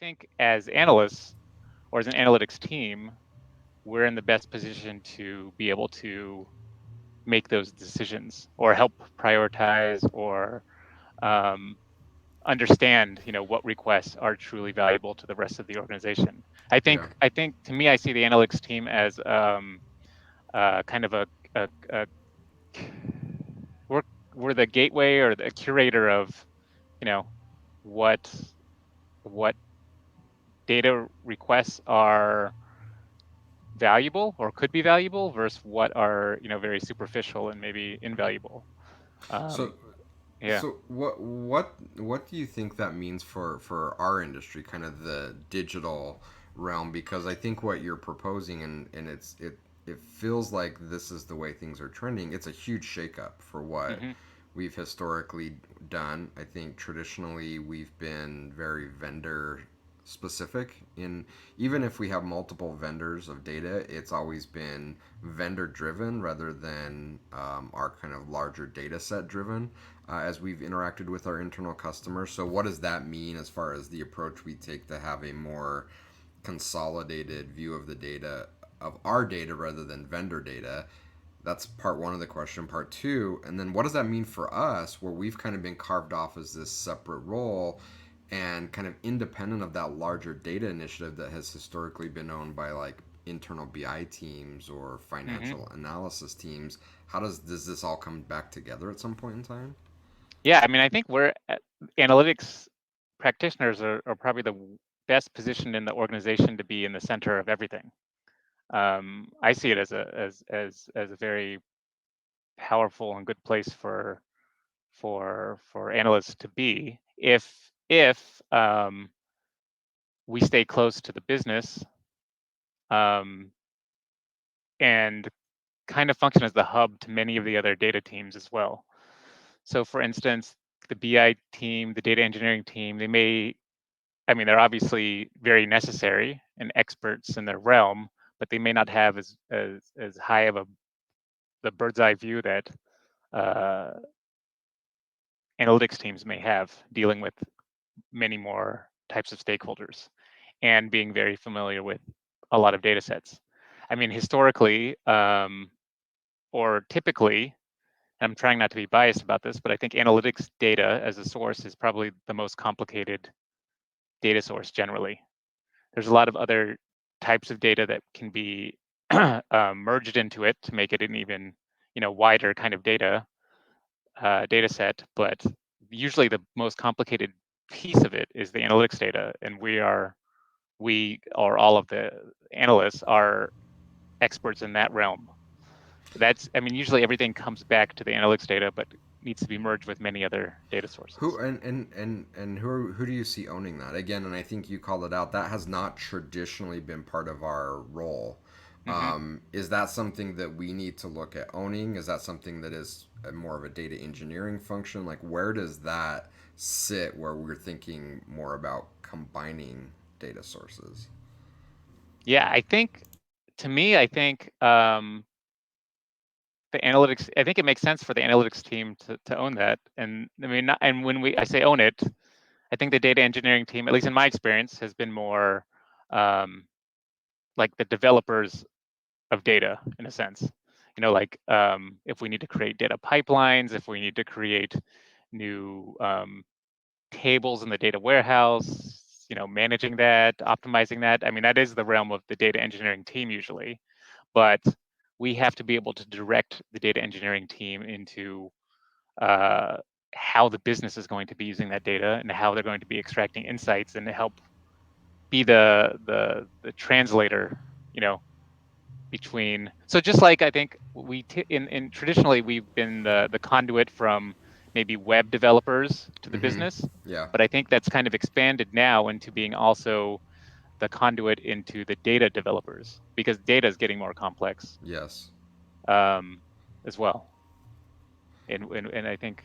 think as analysts or as an analytics team, we're in the best position to be able to make those decisions or help prioritize or um, understand, what requests are truly valuable to the rest of the organization. Yeah. I think to me, I see the analytics team as kind of a we're we're the gateway or the curator of, you know, what what data requests are valuable or could be valuable versus what are, very superficial and maybe invaluable. So Um, yeah. so what do you think that means for our industry, kind of the digital realm? Because I think what you're proposing, and it feels like this is the way things are trending. It's a huge shakeup for what Hmm. we've historically done. I think traditionally we've been very vendor specific in, even if we have multiple vendors of data, it's always been vendor driven rather than our kind of larger data set driven as we've interacted with our internal customers. So what does that mean as far as the approach we take to have a more consolidated view of the data, of our data rather than vendor data? That's part one of the question. Part two, and then what does that mean for us, where we've kind of been carved off as this separate role and kind of independent of that larger data initiative that has historically been owned by like internal BI teams or Hmm. financial analysis teams? How does this all come back together at some point in time? Yeah, I mean, I think we're analytics practitioners are probably the best positioned in the organization to be in the center of everything. I see it as a very powerful and good place for analysts to be if we stay close to the business, um, and kind of function as the hub to many of the other data teams as well. So, for instance, the BI team, the data engineering team, I mean, they're obviously very necessary and experts in their realm, but they may not have as high of the bird's eye view that uh, analytics teams may have, dealing with many more types of stakeholders and being very familiar with a lot of data sets. I mean, historically, or typically, I'm trying not to be biased about this, but I think analytics data as a source is probably the most complicated data source generally. There's a lot of other types of data that can be merged into it to make it an even, wider kind of data set. But usually the most complicated piece of it is the analytics data, and we or all of the analysts are experts in that realm. I mean, usually everything comes back to the analytics data, but needs to be merged with many other data Who sources. and who do you see owning that again? And I think you called it out. That has not traditionally been part of our role. Hmm. Is that something that we need to look at owning? Is that something that is more of a data engineering function? Like, where does that sit? Where we're thinking more about combining data sources? Yeah, I think to me, I think the analytics. I think it makes sense for the analytics team to own that. And I mean, and when I say own it, I think the data engineering team, at least in my experience, has been more um, like the developers of data in a sense. Like if we need to create data pipelines, if we need to create new tables in the data warehouse, managing that, optimizing that. I mean, that is the realm of the data engineering team usually, but we have to be able to direct the data engineering team into uh, how the business is going to be using that data and how they're going to be extracting insights and help be the translator, you know, between. So just like I think in traditionally we've been the conduit from maybe web developers to the Mm-hmm. business, Yeah. but I think that's kind of expanded now into being also the conduit into the data developers because data is getting more complex, Yes. um, as well. And I think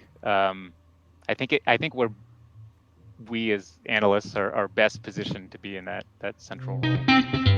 we as analysts are best positioned to be in that central role.